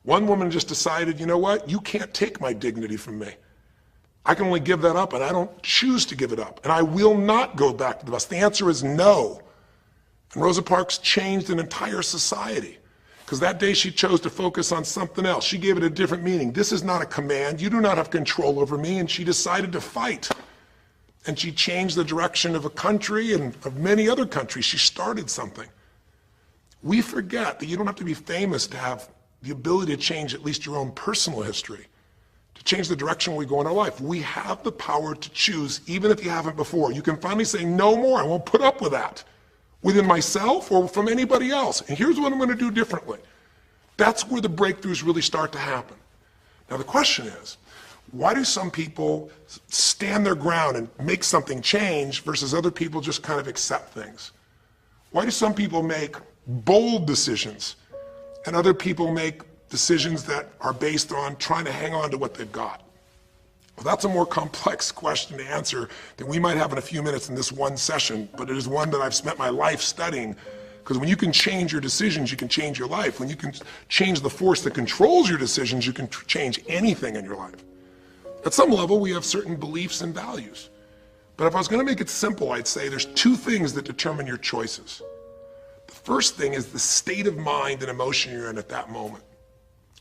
One woman just decided, you know what? You can't take my dignity from me. I can only give that up, and I don't choose to give it up. And I will not go back to the bus. The answer is no. And Rosa Parks changed an entire society because that day she chose to focus on something else. She gave it a different meaning. This is not a command. You do not have control over me. And she decided to fight. And she changed the direction of a country and of many other countries. She started something. We forget that you don't have to be famous to have the ability to change at least your own personal history, to change the direction we go in our life. We have the power to choose, even if you haven't before. You can finally say, no more, I won't put up with that, within myself or from anybody else. And here's what I'm going to do differently. That's where the breakthroughs really start to happen. Now the question is, why do some people stand their ground and make something change versus other people just kind of accept things? Why do some people make bold decisions and other people make decisions that are based on trying to hang on to what they've got? Well, that's a more complex question to answer than we might have in a few minutes in this one session, but it is one that I've spent my life studying, because when you can change your decisions, you can change your life. When you can change the force that controls your decisions, you can change anything in your life. At some level, we have certain beliefs and values. But if I was going to make it simple, I'd say there's two things that determine your choices. The first thing is the state of mind and emotion you're in at that moment.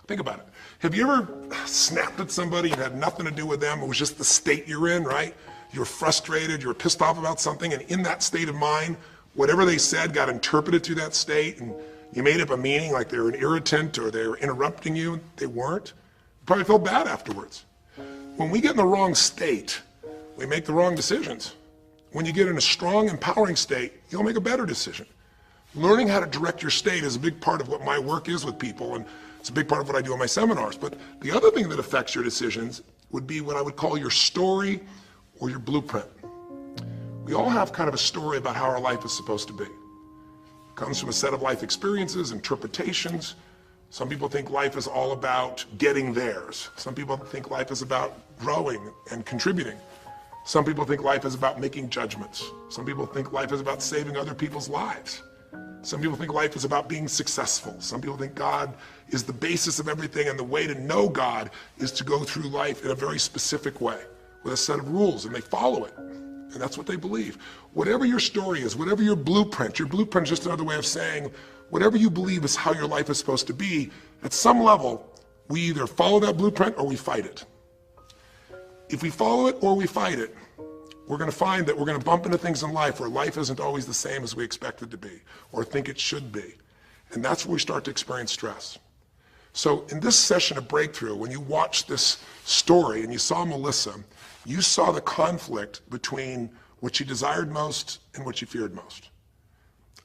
Think about it. Have you ever snapped at somebody and had nothing to do with them? It was just the state you're in, right? You were frustrated, you were pissed off about something, and in that state of mind, whatever they said got interpreted through that state, and you made up a meaning like they were an irritant or they were interrupting you. They weren't. You probably felt bad afterwards. When we get in the wrong state, we make the wrong decisions. When you get in a strong, empowering state, you'll make a better decision. Learning how to direct your state is a big part of what my work is with people, and it's a big part of what I do in my seminars. But the other thing that affects your decisions would be what I would call your story or your blueprint. We all have kind of a story about how our life is supposed to be. It comes from a set of life experiences, interpretations. Some people think life is all about getting theirs. Some people think life is about growing and contributing. Some people think life is about making judgments. Some people think life is about saving other people's lives. Some people think life is about being successful. Some people think God is the basis of everything, and the way to know God is to go through life in a very specific way with a set of rules, and they follow it. And that's what they believe. Whatever your story is, whatever your blueprint is just another way of saying whatever you believe is how your life is supposed to be, at some level, we either follow that blueprint or we fight it. If we follow it or we fight it, we're going to find that we're going to bump into things in life where life isn't always the same as we expect it to be or think it should be. And that's where we start to experience stress. So in this session of Breakthrough, when you watched this story and you saw Melissa, you saw the conflict between what she desired most and what she feared most.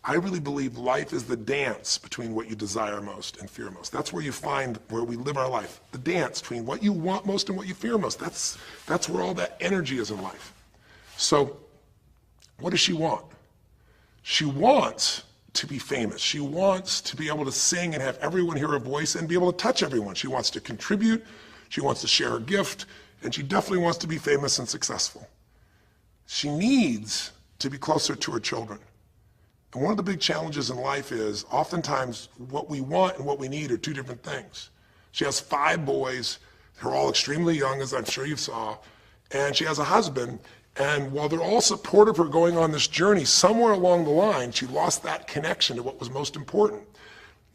I really believe life is the dance between what you desire most and fear most. That's where you find where we live our life. The dance between what you want most and what you fear most. That's where all that energy is in life. So what does she want? She wants to be famous. She wants to be able to sing and have everyone hear her voice and be able to touch everyone. She wants to contribute. She wants to share her gift. And she definitely wants to be famous and successful. She needs to be closer to her children. And one of the big challenges in life is oftentimes what we want and what we need are two different things. She has 5 boys. They're all extremely young, as I'm sure you saw. And she has a husband. And while they're all supportive of her going on this journey, somewhere along the line, she lost that connection to what was most important.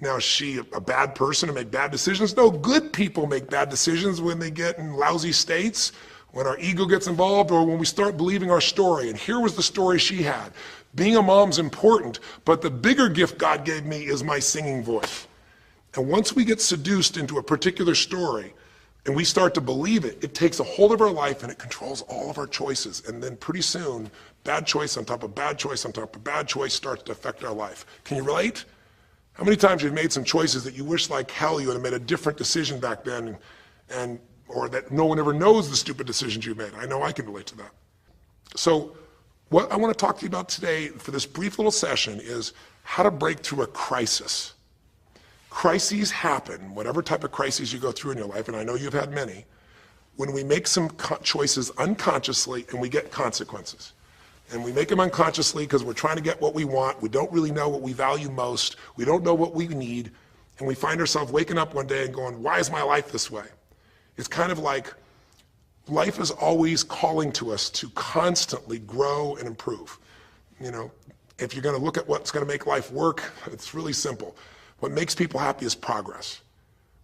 Now, is she a bad person to make bad decisions? No, good people make bad decisions when they get in lousy states, when our ego gets involved, or when we start believing our story. And here was the story she had. Being a mom's important, but the bigger gift God gave me is my singing voice. And once we get seduced into a particular story and we start to believe it, it takes a hold of our life and it controls all of our choices. And then pretty soon, bad choice on top of bad choice on top of bad choice starts to affect our life. Can you relate? How many times you've made some choices that you wish like hell you had made a different decision back then, or that no one ever knows the stupid decisions you made? I know I can relate to that. So what I want to talk to you about today for this brief little session is how to break through a crisis. Crises happen, whatever type of crises you go through in your life, and I know you've had many, when we make some choices unconsciously and we get consequences. And we make them unconsciously because we're trying to get what we want. We don't really know what we value most. We don't know what we need. and we find ourselves waking up one day and going, why is my life this way? It's kind of like life is always calling to us to constantly grow and improve. You know, if you're going to look at what's going to make life work, it's really simple. What makes people happy is progress.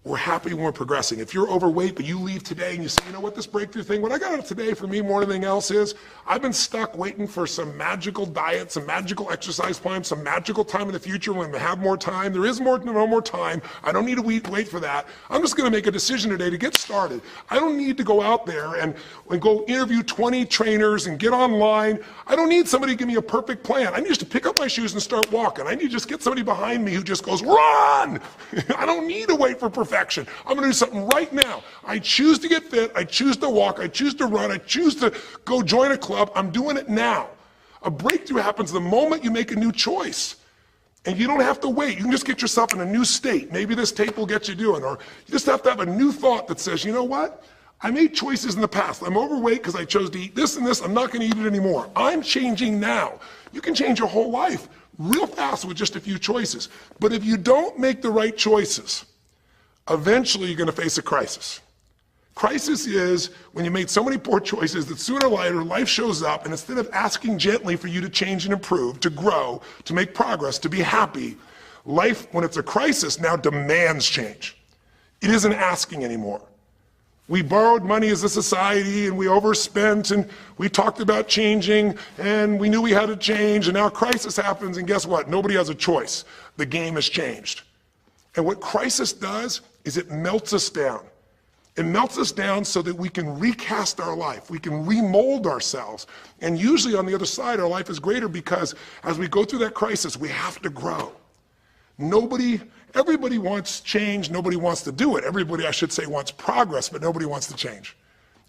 We're happy when we're progressing. If you're overweight, but you leave today and you say, you know what, this breakthrough thing, what I got out of today for me more than anything else is, I've been stuck waiting for some magical diet, some magical exercise plan, some magical time in the future when we have more time. There is no more time. I don't need to wait for that. I'm just going to make a decision today to get started. I don't need to go out there and go interview 20 trainers and get online. I don't need somebody to give me a perfect plan. I need just to pick up my shoes and start walking. I need to just get somebody behind me who just goes, run! I don't need to wait for perfection. I'm going to do something right now. I choose to get fit. I choose to walk. I choose to run. I choose to go join a club. I'm doing it now. A breakthrough happens the moment you make a new choice. And you don't have to wait. You can just get yourself in a new state. Maybe this tape will get you doing. Or you just have to have a new thought that says, you know what? I made choices in the past. I'm overweight because I chose to eat this and this. I'm not going to eat it anymore. I'm changing now. You can change your whole life real fast with just a few choices. But if you don't make the right choices, eventually you're going to face a crisis. Crisis is when you made so many poor choices that sooner or later life shows up, and instead of asking gently for you to change and improve, to grow, to make progress, to be happy, life, when it's a crisis, now demands change. It isn't asking anymore. We borrowed money as a society and we overspent and we talked about changing and we knew we had to change, and now a crisis happens and guess what? Nobody has a choice. The game has changed. And what crisis does is it melts us down. It melts us down so that we can recast our life. We can remold ourselves. And usually on the other side, our life is greater because as we go through that crisis, we have to grow. Everybody wants change. Nobody wants to do it. Everybody, I should say, wants progress, but nobody wants to change.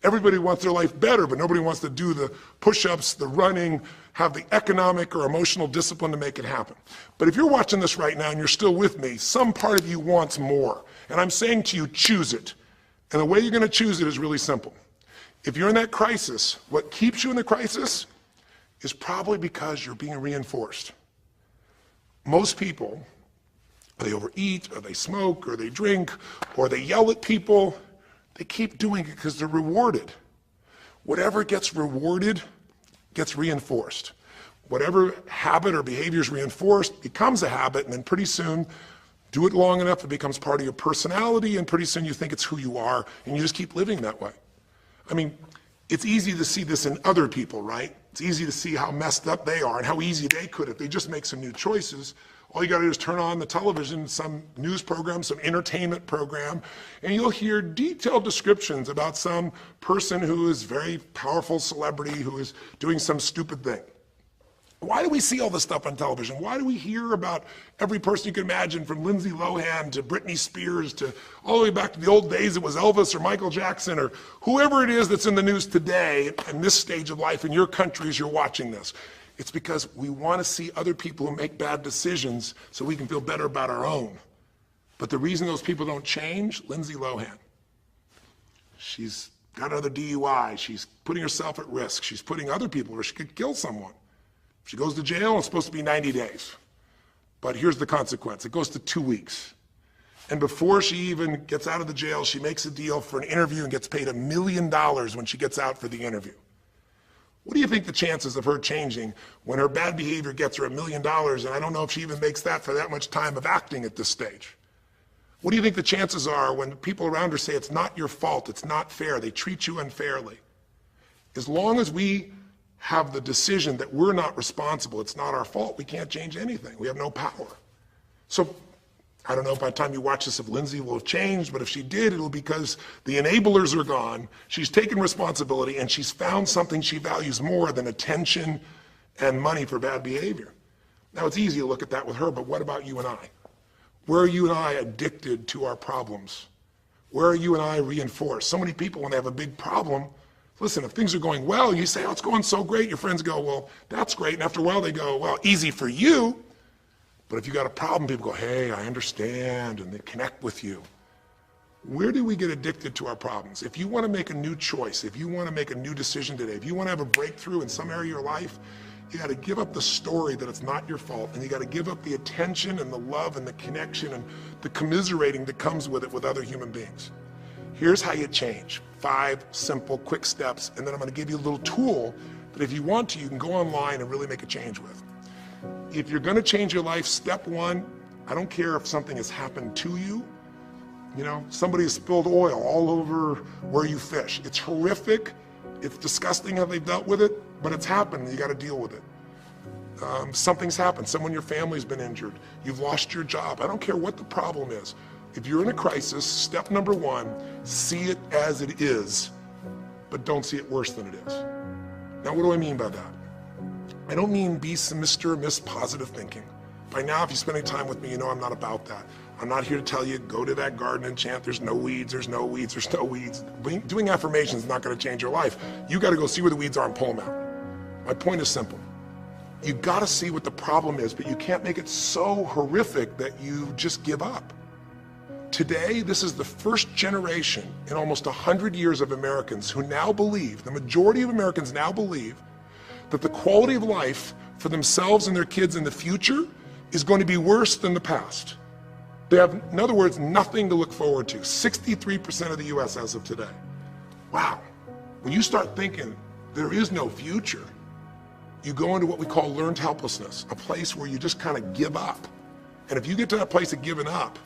Everybody wants their life better, but nobody wants to do the push-ups, the running, have the economic or emotional discipline to make it happen. But if you're watching this right now and you're still with me, some part of you wants more. And I'm saying to you, choose it. And the way you're going to choose it is really simple. If you're in that crisis, what keeps you in the crisis is probably because you're being reinforced. Most people, they overeat, or they smoke, or they drink, or they yell at people. They keep doing it because they're rewarded. Whatever gets rewarded gets reinforced. Whatever habit or behavior is reinforced becomes a habit, and then pretty soon, do it long enough, it becomes part of your personality, and pretty soon you think it's who you are, and you just keep living that way. I mean, it's easy to see this in other people, right? It's easy to see how messed up they are and how easy they could if they just make some new choices. All you got to do is turn on the television, some news program, some entertainment program, and you'll hear detailed descriptions about some person who is very powerful celebrity who is doing some stupid thing. Why do we see all this stuff on television? Why do we hear about every person you can imagine, from Lindsay Lohan to Britney Spears to all the way back to the old days it was Elvis or Michael Jackson or whoever it is that's in the news today in this stage of life in your country as you're watching this? It's because we want to see other people who make bad decisions so we can feel better about our own. But the reason those people don't change, Lindsay Lohan, she's got another DUI. She's putting herself at risk. She's putting other people where she could kill someone. If she goes to jail, it's supposed to be 90 days. But here's the consequence. It goes to 2 weeks. And before she even gets out of the jail, she makes a deal for an interview and gets paid $1 million when she gets out for the interview. What do you think the chances of her changing when her bad behavior gets her $1 million, and I don't know if she even makes that for that much time of acting at this stage? What do you think the chances are when people around her say it's not your fault, it's not fair, they treat you unfairly? As long as we have the decision that we're not responsible, it's not our fault, we can't change anything. We have no power. So I don't know if by the time you watch this if Lindsay will have changed, but if she did, it'll be because the enablers are gone, she's taken responsibility, and she's found something she values more than attention and money for bad behavior. Now, it's easy to look at that with her, but what about you and I? Where are you and I addicted to our problems? Where are you and I reinforced? So many people, when they have a big problem, listen, if things are going well, you say, oh, it's going so great. Your friends go, well, that's great. And after a while, they go, well, easy for you. But if you got a problem, people go, hey, I understand, and they connect with you. Where do we get addicted to our problems? If you want to make a new choice, if you want to make a new decision today, if you want to have a breakthrough in some area of your life, You got to give up the story that it's not your fault, and you got to give up the attention and the love and the connection and the commiserating that comes with it with other human beings. Here's how you change. 5 simple, quick steps, and then I'm going to give you a little tool that if you want to, you can go online and really make a change with. If you're going to change your life, step 1, I don't care if something has happened to you. You know, somebody has spilled oil all over where you fish. It's horrific. It's disgusting how they've dealt with it, but it's happened and you got to deal with it. Something's happened. Someone in your family's been injured. You've lost your job. I don't care what the problem is. If you're in a crisis, step number 1, see it as it is, but don't see it worse than it is. Now, what do I mean by that? I don't mean be Mr. or Miss Positive Thinking. By now, if you spend any time with me, you know I'm not about that. I'm not here to tell you, go to that garden and chant, there's no weeds, there's no weeds, there's no weeds. Doing affirmations is not going to change your life. You got to go see where the weeds are and pull them out. My point is simple. You got to see what the problem is, but you can't make it so horrific that you just give up. Today, this is the first generation in almost 100 years of Americans who now believe, the majority of Americans now believe, that the quality of life for themselves and their kids in the future is going to be worse than the past. They have, in other words, nothing to look forward to. 63% of the US as of today. Wow. When you start thinking there is no future, you go into what we call learned helplessness, a place where you just kind of give up. And if you get to that place of giving up,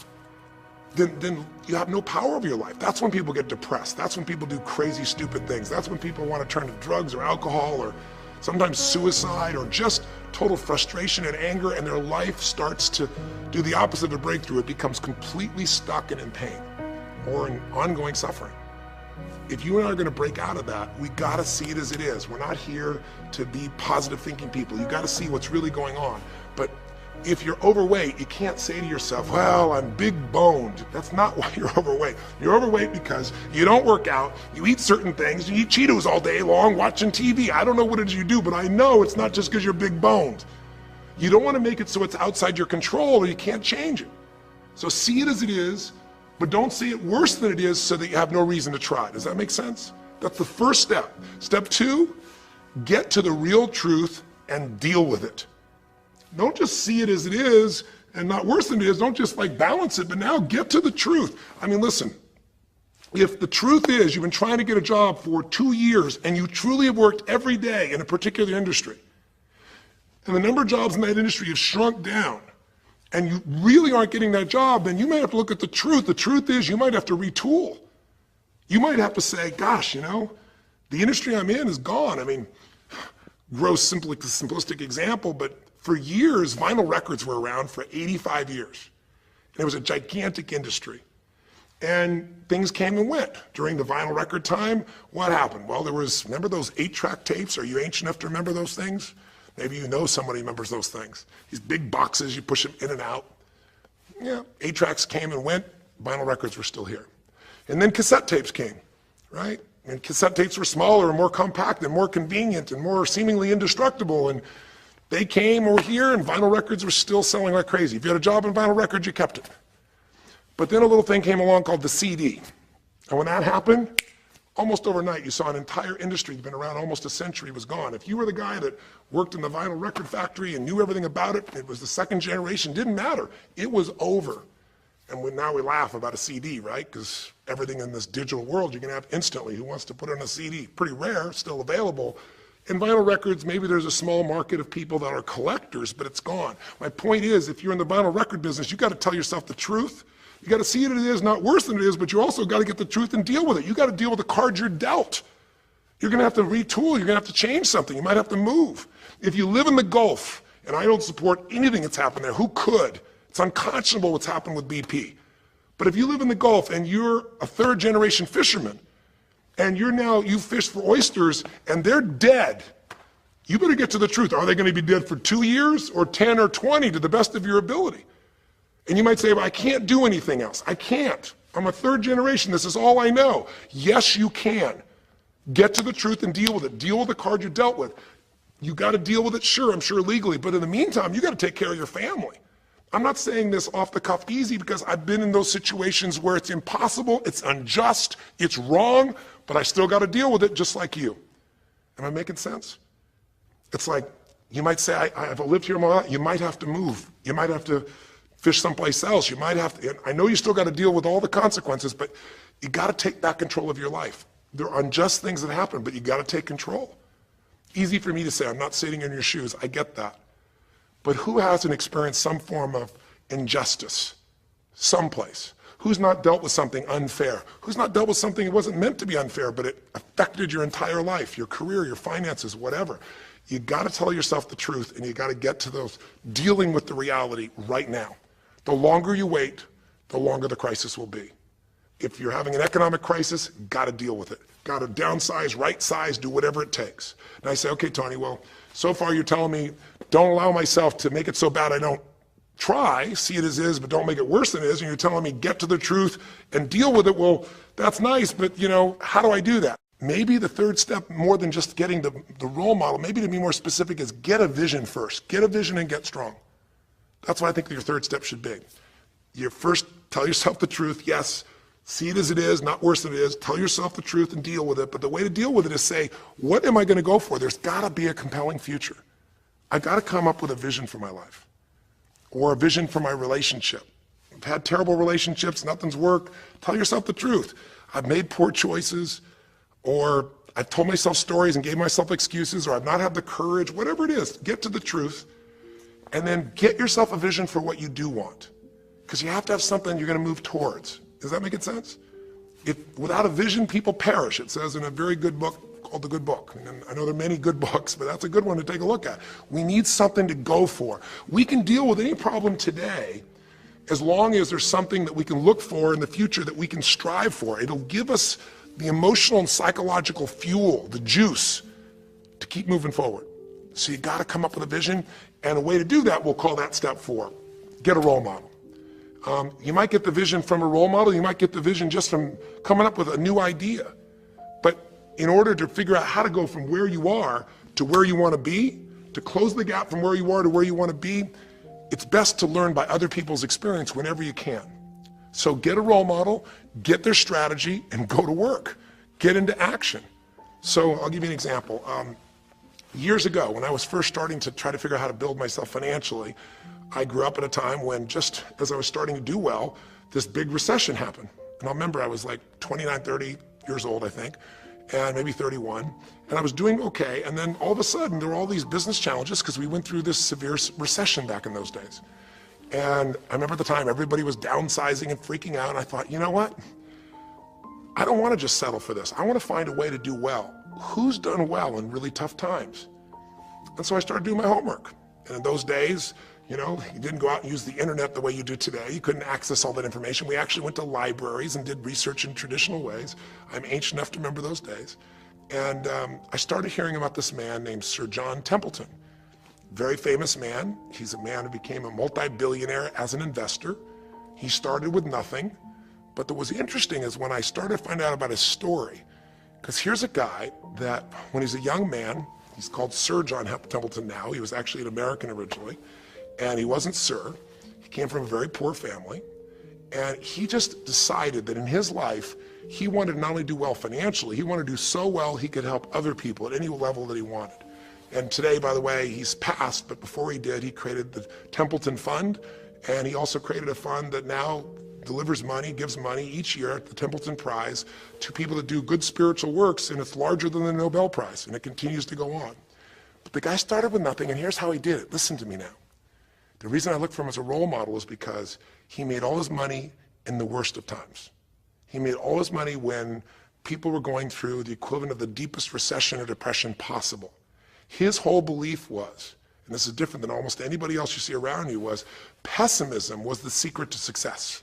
then you have no power over your life. That's when people get depressed. That's when people do crazy, stupid things. That's when people want to turn to drugs or alcohol or sometimes suicide or just total frustration and anger, and their life starts to do the opposite of breakthrough. It becomes completely stuck and in pain or in ongoing suffering. If you and I are going to break out of that, we got to see it as it is. We're not here to be positive thinking people. You got to see what's really going on. But if you're overweight, you can't say to yourself, well, I'm big boned. That's not why you're overweight. You're overweight because you don't work out, you eat certain things, you eat Cheetos all day long, watching TV. I don't know what it is you do, but I know it's not just because you're big boned. You don't want to make it so it's outside your control or you can't change it. So see it as it is, but don't see it worse than it is so that you have no reason to try. Does that make sense? That's the first step. Step 2, get to the real truth and deal with it. Don't just see it as it is and not worse than it is. Don't just like balance it, but now get to the truth. I mean, listen, if the truth is you've been trying to get a job for 2 years and you truly have worked every day in a particular industry, and the number of jobs in that industry has shrunk down, and you really aren't getting that job, then you might have to look at the truth. The truth is you might have to retool. You might have to say, gosh, you know, the industry I'm in is gone. I mean, gross, simplistic example, but for years, vinyl records were around for 85 years. And it was a gigantic industry. And things came and went. During the vinyl record time, what happened? Well, there was, remember those 8-track tapes? Are you ancient enough to remember those things? Maybe you know somebody remembers those things. These big boxes, you push them in and out. Yeah, 8-tracks came and went, vinyl records were still here. And then cassette tapes came, right? And cassette tapes were smaller and more compact and more convenient and more seemingly indestructible. And they came over here and vinyl records were still selling like crazy. If you had a job in vinyl records, you kept it. But then a little thing came along called the CD. And when that happened, almost overnight, you saw an entire industry that's been around almost a century was gone. If you were the guy that worked in the vinyl record factory and knew everything about it, it was the second generation, didn't matter. It was over. And now we laugh about a CD, right? Because everything in this digital world you can have instantly. Who wants to put on a CD? Pretty rare, still available. In vinyl records, maybe there's a small market of people that are collectors, but it's gone. My point is, if you're in the vinyl record business, you got to tell yourself the truth. You got to see it as it is, not worse than it is, but you also got to get the truth and deal with it. You got to deal with the cards you're dealt. You're going to have to retool. You're going to have to change something. You might have to move. If you live in the Gulf, and I don't support anything that's happened there, who could? It's unconscionable what's happened with BP. But if you live in the Gulf and you're a third-generation fisherman, and you fish for oysters, and they're dead, you better get to the truth. Are they going to be dead for 2 years or 10 or 20 to the best of your ability? And you might say, well, I can't do anything else. I can't. I'm a third generation. This is all I know. Yes, you can. Get to the truth and deal with it. Deal with the card you dealt with. You got to deal with it, sure, I'm sure legally, but in the meantime, you got to take care of your family. I'm not saying this off the cuff easy because I've been in those situations where it's impossible, it's unjust, it's wrong, but I still got to deal with it just like you. Am I making sense? It's like You might say, I've lived here my life. You might have to move. You might have to fish someplace else. You might have to, I know you still got to deal with all the consequences, but you got to take back control of your life. There are unjust things that happen, but you got to take control. Easy for me to say, I'm not sitting in your shoes. I get that. But who hasn't experienced some form of injustice someplace? Who's not dealt with something unfair? Who's not dealt with something that wasn't meant to be unfair, but it affected your entire life, your career, your finances, whatever? You got to tell yourself the truth, and you got to get to those dealing with the reality right now. The longer you wait, the longer the crisis will be. If you're having an economic crisis, got to deal with it. Got to downsize, right size, do whatever it takes. And I say, okay, Tony, well, so far you're telling me don't allow myself to make it so bad I don't try, see it as is, but don't make it worse than it is. And you're telling me get to the truth and deal with it. Well, that's nice, but how do I do that? Maybe the third step, more than just getting the role model, maybe to be more specific, is get a vision first. Get a vision and get strong. That's what I think your third step should be. You first tell yourself the truth. Yes, see it as it is, not worse than it is. Tell yourself the truth and deal with it. But the way to deal with it is say, what am I going to go for? There's got to be a compelling future. I got to come up with a vision for my life or a vision for my relationship. I've had terrible relationships, nothing's worked. Tell yourself the truth. I've made poor choices, or I've told myself stories and gave myself excuses, or I've not had the courage, whatever it is. Get to the truth, and then get yourself a vision for what you do want. Because you have to have something you're going to move towards. Does that make sense? Without a vision, people perish. It says in a very good book called The Good Book. And I know there are many good books, but that's a good one to take a look at. We need something to go for. We can deal with any problem today as long as there's something that we can look for in the future that we can strive for. It'll give us the emotional and psychological fuel, the juice, to keep moving forward. So you got to come up with a vision, and a way to do that, we'll call that step 4. Get a role model. You might get the vision from a role model. You might get the vision just from coming up with a new idea. But in order to figure out how to go from where you are to where you want to be, to close the gap from where you are to where you want to be, it's best to learn by other people's experience whenever you can. So get a role model, get their strategy, and go to work. Get into action. So I'll give you an example. Years ago, when I was first starting to try to figure out how to build myself financially, I grew up at a time when, just as I was starting to do well, this big recession happened. And I remember I was like 29, 30 years old, I think, and maybe 31, and I was doing okay, and then all of a sudden there were all these business challenges because we went through this severe recession back in those days. And I remember at the time everybody was downsizing and freaking out, and I thought, you know what? I don't want to just settle for this. I want to find a way to do well. Who's done well in really tough times? And so I started doing my homework. And in those days, you didn't go out and use the internet the way you do today. You couldn't access all that information. We actually went to libraries and did research in traditional ways. I'm ancient enough to remember those days. And I started hearing about this man named Sir John Templeton. Very famous man. He's a man who became a multi-billionaire as an investor. He started with nothing. But what was interesting is when I started to find out about his story, because here's a guy that when he's a young man, he's called Sir John Templeton now. He was actually an American originally. And he wasn't Sir. He came from a very poor family. And he just decided that in his life, he wanted to not only do well financially, he wanted to do so well he could help other people at any level that he wanted. And today, by the way, he's passed, but before he did, he created the Templeton Fund, and he also created a fund that now delivers money, gives money each year at the Templeton Prize to people that do good spiritual works, and it's larger than the Nobel Prize, and it continues to go on. But the guy started with nothing, and here's how he did it. Listen to me now. The reason I look for him as a role model is because he made all his money in the worst of times. He made all his money when people were going through the equivalent of the deepest recession or depression possible. His whole belief was, and this is different than almost anybody else you see around you, was pessimism was the secret to success.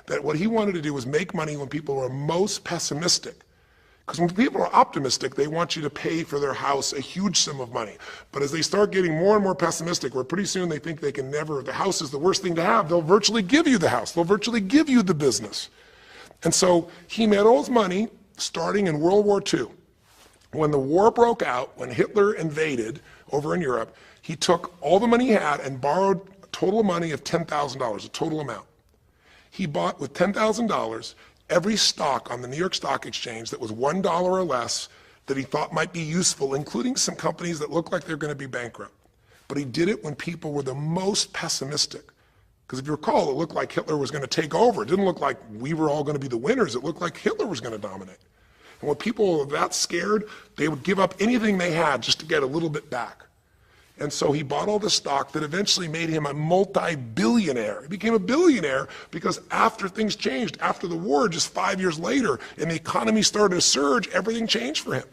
That what he wanted to do was make money when people were most pessimistic. Because when people are optimistic, they want you to pay for their house a huge sum of money. But as they start getting more and more pessimistic, where pretty soon they think they can never, the house is the worst thing to have, they'll virtually give you the house. They'll virtually give you the business. And so he made all his money starting in World War II. When the war broke out, when Hitler invaded over in Europe, he took all the money he had and borrowed a total money of $10,000, a total amount. He bought with $10,000 every stock on the New York Stock Exchange that was $1 or less that he thought might be useful, including some companies that looked like they're going to be bankrupt. But he did it when people were the most pessimistic. Because if you recall, it looked like Hitler was going to take over. It didn't look like we were all going to be the winners. It looked like Hitler was going to dominate. And when people were that scared, they would give up anything they had just to get a little bit back. And so he bought all the stock that eventually made him a multi-billionaire. He became a billionaire because after things changed, after the war, just 5 years later, and the economy started to surge, everything changed for him.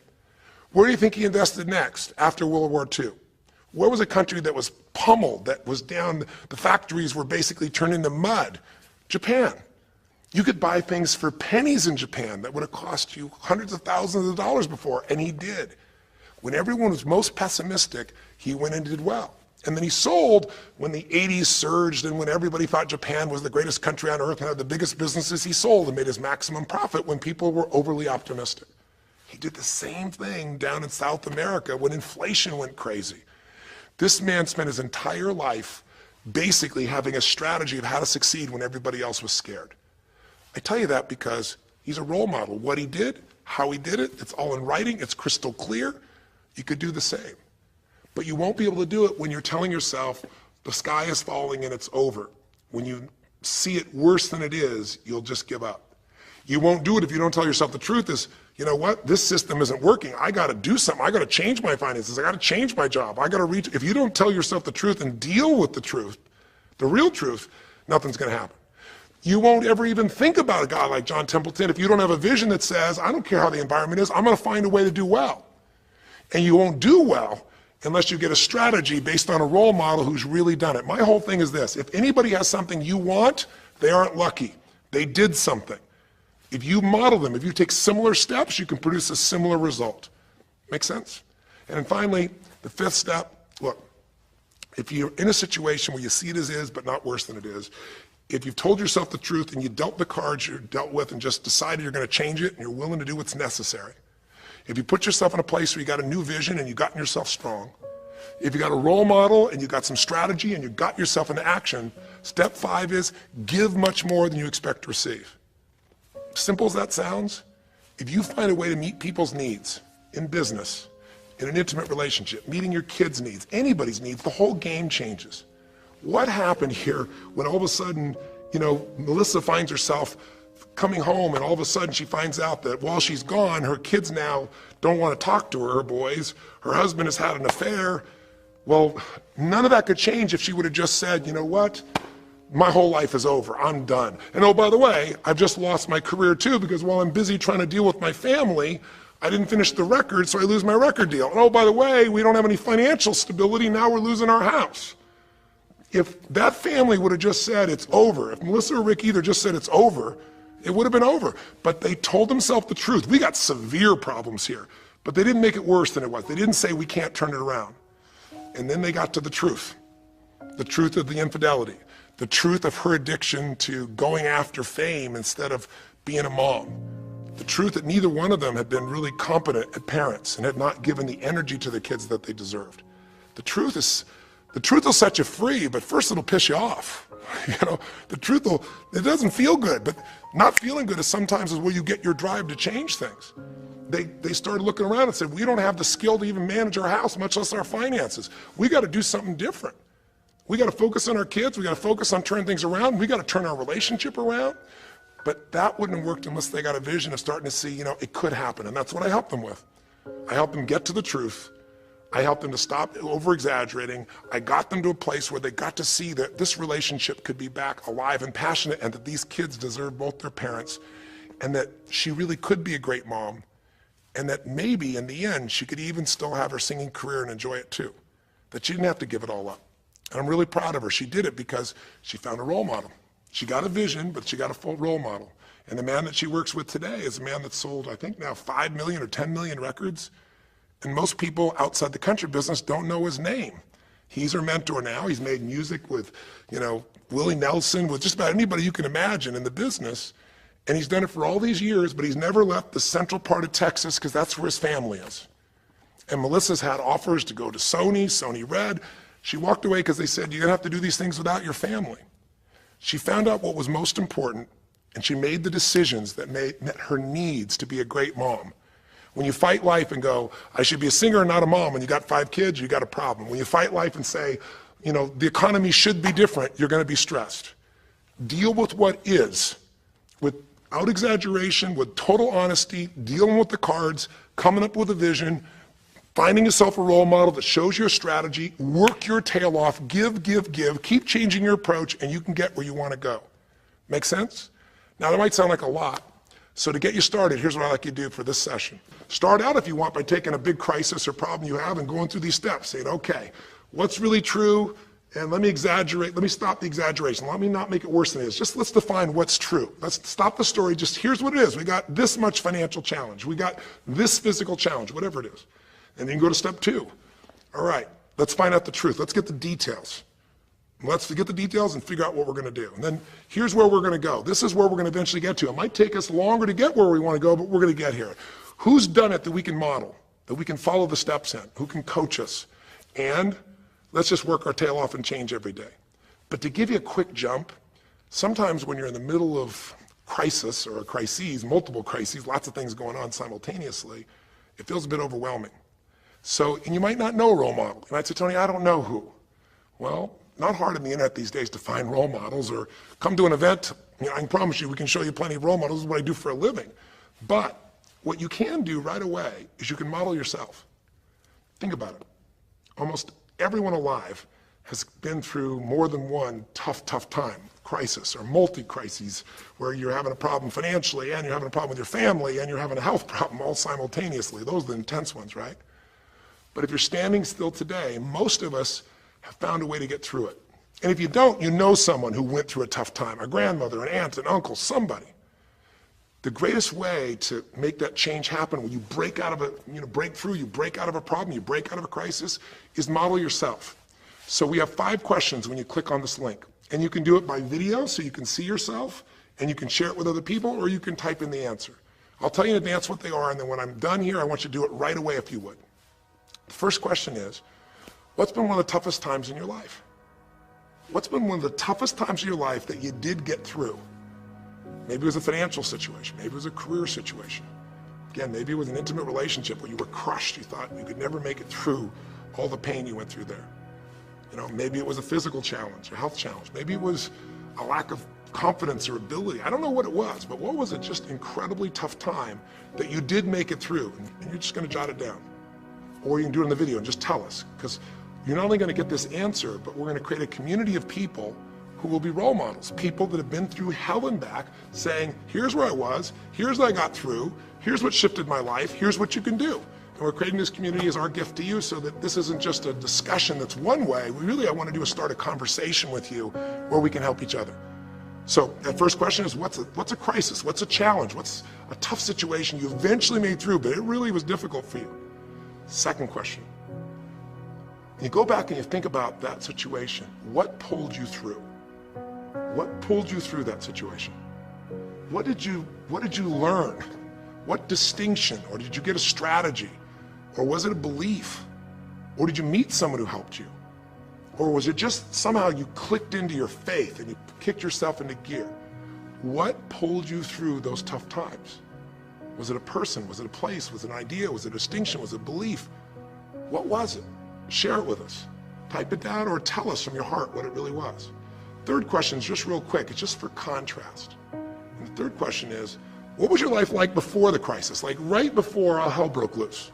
Where do you think he invested next after World War II? Where was a country that was pummeled, that was down, the factories were basically turned into mud? Japan. You could buy things for pennies in Japan that would have cost you hundreds of thousands of dollars before, and he did. When everyone was most pessimistic, he went and did well. And then he sold when the 80s surged and when everybody thought Japan was the greatest country on earth and had the biggest businesses, he sold and made his maximum profit when people were overly optimistic. He did the same thing down in South America when inflation went crazy. This man spent his entire life basically having a strategy of how to succeed when everybody else was scared. I tell you that because he's a role model. What he did, how he did it, it's all in writing, it's crystal clear. You could do the same. But you won't be able to do it when you're telling yourself the sky is falling and it's over. When you see it worse than it is, you'll just give up. You won't do it if you don't tell yourself the truth is, you know what, this system isn't working. I got to do something. I got to change my finances. I got to change my job. I got to reach. If you don't tell yourself the truth and deal with the truth, the real truth, nothing's going to happen. You won't ever even think about a guy like John Templeton if you don't have a vision that says, I don't care how the environment is, I'm going to find a way to do well. And you won't do well unless you get a strategy based on a role model who's really done it. My whole thing is this: if anybody has something you want, they aren't lucky. They did something. If you model them, if you take similar steps, you can produce a similar result. Make sense? And then finally, the fifth step, look, if you're in a situation where you see it as is, but not worse than it is, if you've told yourself the truth and you dealt the cards you're dealt with and just decided you're going to change it and you're willing to do what's necessary, if you put yourself in a place where you got a new vision and you gotten yourself strong, if you got a role model and you got some strategy and you got yourself into action, step 5 is give much more than you expect to receive. Simple as that sounds, if you find a way to meet people's needs in business, in an intimate relationship, meeting your kids' needs, anybody's needs, the whole game changes. What happened here when all of a sudden, Melissa finds herself coming home and all of a sudden she finds out that while she's gone, her kids now don't want to talk to her, her boys, her husband has had an affair. Well, none of that could change if she would have just said, you know what? My whole life is over, I'm done. And oh, by the way, I've just lost my career too because while I'm busy trying to deal with my family, I didn't finish the record, so I lose my record deal. And oh, by the way, we don't have any financial stability, now we're losing our house. If that family would have just said it's over, if Melissa or Rick either just said it's over, it would have been over. But they told themselves the truth. We got severe problems here, but they didn't make it worse than it was. They didn't say we can't turn it around. And then they got to the truth of the infidelity, the truth of her addiction to going after fame instead of being a mom, the truth that neither one of them had been really competent at parents and had not given the energy to the kids that they deserved. The truth will set you free, but first it'll piss you off. The truth it doesn't feel good, but not feeling good is sometimes where you get your drive to change things. They started looking around and said, we don't have the skill to even manage our house, much less our finances. We got to do something different. We got to focus on our kids. We got to focus on turning things around. We got to turn our relationship around. But that wouldn't have worked unless they got a vision of starting to see, it could happen. And that's what I helped them with. I helped them get to the truth. I helped them to stop over-exaggerating. I got them to a place where they got to see that this relationship could be back alive and passionate and that these kids deserve both their parents and that she really could be a great mom and that maybe in the end she could even still have her singing career and enjoy it too, that she didn't have to give it all up. And I'm really proud of her. She did it because she found a role model. She got a vision, but she got a full role model. And the man that she works with today is a man that's sold, I think now 5 million or 10 million records. And most people outside the country business don't know his name. He's her mentor now. He's made music with, Willie Nelson, with just about anybody you can imagine in the business. And he's done it for all these years, but he's never left the central part of Texas because that's where his family is. And Melissa's had offers to go to Sony Red. She walked away because they said, you're gonna have to do these things without your family. She found out what was most important, and she made the decisions that met her needs to be a great mom. When you fight life and go, I should be a singer and not a mom, when you got 5 kids, you got a problem. When you fight life and say, you know, the economy should be different, you're going to be stressed. Deal with what is, without exaggeration, with total honesty, dealing with the cards, coming up with a vision, finding yourself a role model that shows your strategy, work your tail off, give, keep changing your approach, and you can get where you want to go. Make sense? Now, that might sound like a lot. So to get you started, here's what I'd like you to do for this session. Start out, if you want, by taking a big crisis or problem you have and going through these steps, saying, okay, what's really true? And let me exaggerate, let me stop the exaggeration. Let me not make it worse than it is. Just let's define what's true. Let's stop the story, just here's what it is. We got this much financial challenge. We got this physical challenge, whatever it is. And then you go to step 2. All right, let's find out the truth. Let's get the details. Let's get the details and figure out what we're gonna do. And then here's where we're gonna go. This is where we're gonna eventually get to. It might take us longer to get where we wanna go, but we're gonna get here. Who's done it that we can model, that we can follow the steps in, who can coach us? And let's just work our tail off and change every day. But to give you a quick jump, sometimes when you're in the middle of crisis or crises, multiple crises, lots of things going on simultaneously, it feels a bit overwhelming. So, and you might not know a role model. You might say, Tony, I don't know who. Well, not hard on the internet these days to find role models, or come to an event. You know, I can promise you we can show you plenty of role models. This is what I do for a living. But what you can do right away is you can model yourself. Think about it. Almost everyone alive has been through more than one tough time, crisis or multi-crises, where you're having a problem financially and you're having a problem with your family and you're having a health problem all simultaneously. Those are the intense ones, right? But if you're standing still today, most of us have found a way to get through it. And if you don't, you know someone who went through a tough time, a grandmother, an aunt, an uncle, somebody. The greatest way to make that change happen, when you break out of a, break through, you break out of a problem, you break out of a crisis, is model yourself. So we have 5 questions when you click on this link. And you can do it by video, so you can see yourself, and you can share it with other people, or you can type in the answer. I'll tell you in advance what they are, and then when I'm done here, I want you to do it right away if you would. The first question is, what's been one of the toughest times in your life? What's been one of the toughest times in your life that you did get through? Maybe it was a financial situation. Maybe it was a career situation. Again, maybe it was an intimate relationship where you were crushed. You thought you could never make it through all the pain you went through there. Maybe it was a physical challenge, a health challenge. Maybe it was a lack of confidence or ability. I don't know what it was, but what was it just incredibly tough time that you did make it through? And you're just going to jot it down. Or you can do it in the video and just tell us, because you're not only going to get this answer, but we're going to create a community of people who will be role models, people that have been through hell and back, saying, here's where I was, here's what I got through, here's what shifted my life, here's what you can do. And we're creating this community as our gift to you, so that this isn't just a discussion that's one way. I want to do is start a conversation with you where we can help each other. So that first question is, what's a crisis? What's a challenge? What's a tough situation you eventually made through, but it really was difficult for you? Second question. You go back and you think about that situation. What pulled you through? What pulled you through that situation? What did you learn? What distinction? Or did you get a strategy? Or was it a belief? Or did you meet someone who helped you? Or was it just somehow you clicked into your faith and you kicked yourself into gear? What pulled you through those tough times? Was it a person? Was it a place? Was it an idea? Was it a distinction? Was it a belief? What was it? Share it with us. Type it down or tell us from your heart what it really was. Third question is just real quick. It's just for contrast. And the third question is, what was your life like before the crisis? Like right before all hell broke loose?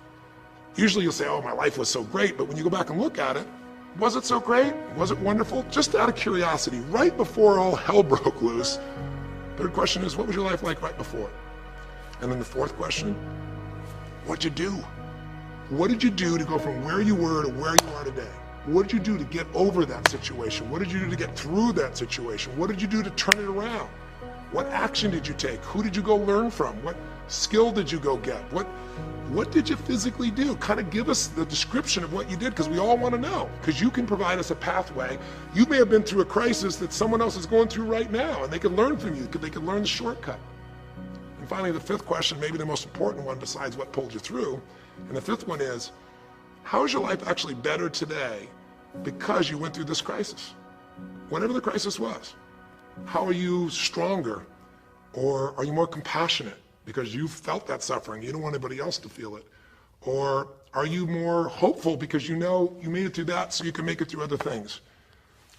Usually you'll say, oh, my life was so great. But when you go back and look at it, was it so great? Was it wonderful? Just out of curiosity, right before all hell broke loose. Third question is, what was your life like right before? And then the fourth question, what'd you do? What did you do to go from where you were to where you are today? What did you do to get over that situation? What did you do to get through that situation? What did you do to turn it around? What action did you take? Who did you go learn from? What skill did you go get? What did you physically do? Kind of give us the description of what you did, because we all want to know, because you can provide us a pathway. You may have been through a crisis that someone else is going through right now, and they can learn from you. They can learn the shortcut. And finally, the fifth question, maybe the most important one besides what pulled you through, and the fifth one is, how is your life actually better today because you went through this crisis? Whatever the crisis was. How are you stronger? Or are you more compassionate? because you felt that suffering? You don't want anybody else to feel it. Or are you more hopeful because you know you made it through that so you can make it through other things?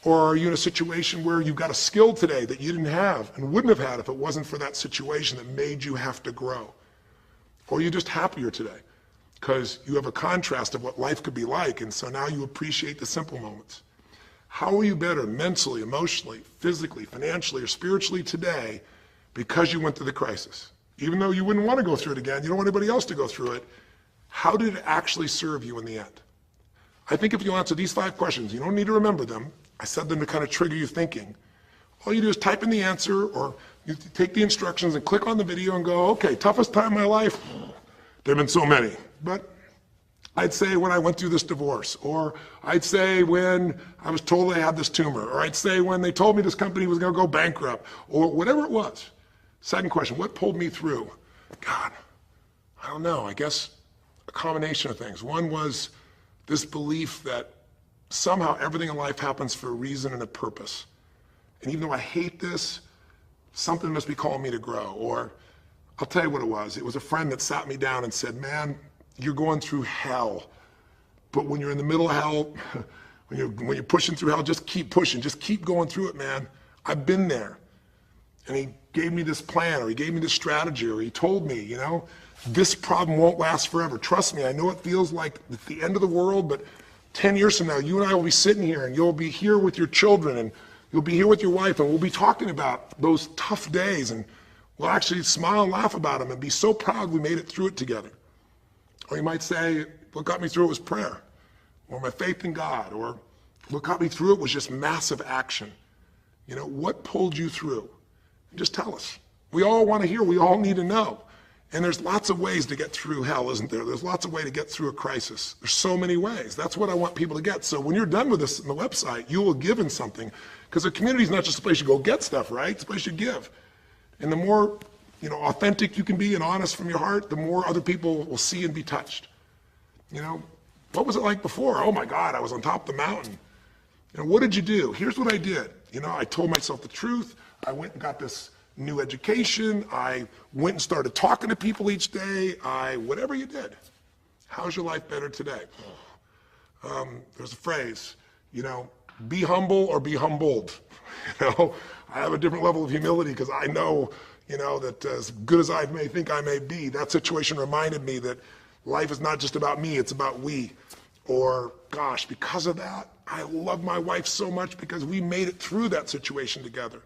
Or are you in a situation where you've got a skill today that you didn't have and wouldn't have had if it wasn't for that situation that made you have to grow? Or are you just happier today because you have a contrast of what life could be like, and so now you appreciate the simple moments? How are you better mentally, emotionally, physically, financially, or spiritually today because you went through the crisis? Even though you wouldn't want to go through it again, you don't want anybody else to go through it, how did it actually serve you in the end? I think if you answer these 5 questions, you don't need to remember them. I said them to kind of trigger you thinking. All you do is type in the answer, or you take the instructions and click on the video and go, okay, toughest time in my life? There have been so many, but I'd say when I went through this divorce, or I'd say when I was told I had this tumor, or I'd say when they told me this company was going to go bankrupt, or whatever it was. Second question, what pulled me through? God, I don't know, I guess a combination of things. One was this belief that somehow everything in life happens for a reason and a purpose. And even though I hate this, something must be calling me to grow. Or I'll tell you what it was. It was a friend that sat me down and said, man, you're going through hell. But when you're in the middle of hell, when you're pushing through hell, just keep pushing. Just keep going through it, man. I've been there. And he gave me this plan, or he gave me this strategy, or he told me, you know, this problem won't last forever. Trust me, I know it feels like it's the end of the world, but 10 years from now, you and I will be sitting here, and you'll be here with your children, and you'll be here with your wife, and we'll be talking about those tough days, and we'll actually smile and laugh about them and be so proud we made it through it together. Or you might say, what got me through it was prayer, or my faith in God, or what got me through it was just massive action. You know, what pulled you through? Just tell us. We all want to hear, we all need to know. And there's lots of ways to get through hell, isn't there? There's lots of ways to get through a crisis. There's so many ways. That's what I want people to get. So when you're done with this on the website, you will give in something, because the community is not just a place you go get stuff, right? It's a place you give. And the more, you know, authentic you can be and honest from your heart, the more other people will see and be touched. You know, what was it like before? Oh my God, I was on top of the mountain. You know, what did you do? Here's what I did. You know, I told myself the truth. I went and got this new education. I went and started talking to people each day. Whatever you did. How's your life better today? There's a phrase, you know, be humble or be humbled. You know, I have a different level of humility because I know, you know, that as good as I may think I may be, that situation reminded me that life is not just about me, it's about we. Or, gosh, because of that, I love my wife so much because we made it through that situation together.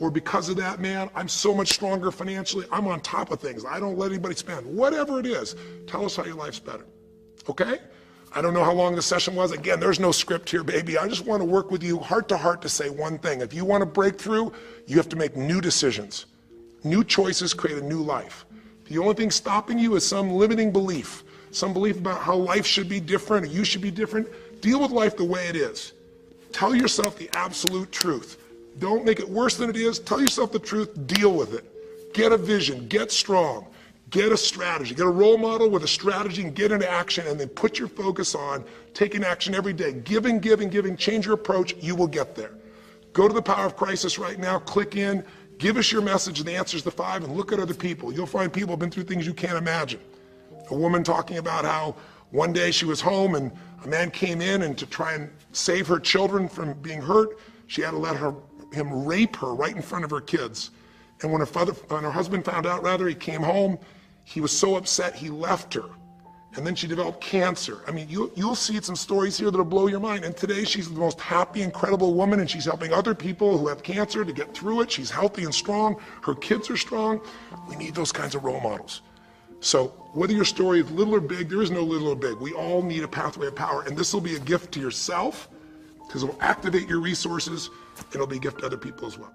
Or because of that, man, I'm so much stronger financially. I'm on top of things. I don't let anybody spend. Whatever it is, tell us how your life's better. Okay? I don't know how long the session was. Again, there's no script here, baby. I just want to work with you heart to heart to say one thing. If you want to break through, you have to make new decisions. New choices create a new life. The only thing stopping you is some limiting belief, some belief about how life should be different or you should be different. Deal with life the way it is. Tell yourself the absolute truth. Don't make it worse than it is. Tell yourself the truth. Deal with it. Get a vision. Get strong. Get a strategy. Get a role model with a strategy and get into action, and then put your focus on taking action every day. Giving, giving, giving. Change your approach. You will get there. Go to the Power of Crisis right now. Click in. Give us your message and the answers to 5, and look at other people. You'll find people who have been through things you can't imagine. A woman talking about how one day she was home and a man came in, and to try and save her children from being hurt, she had to let him rape her right in front of her kids. And when her husband found out, he came home, he was so upset he left her. And then she developed cancer. I mean, you'll see some stories here that'll blow your mind. And today she's the most happy, incredible woman, and she's helping other people who have cancer to get through it. She's healthy and strong. Her kids are strong. We need those kinds of role models. So whether your story is little or big, there is no little or big. We all need a pathway of power, and this will be a gift to yourself because it will activate your resources, and it'll be a gift to other people as well.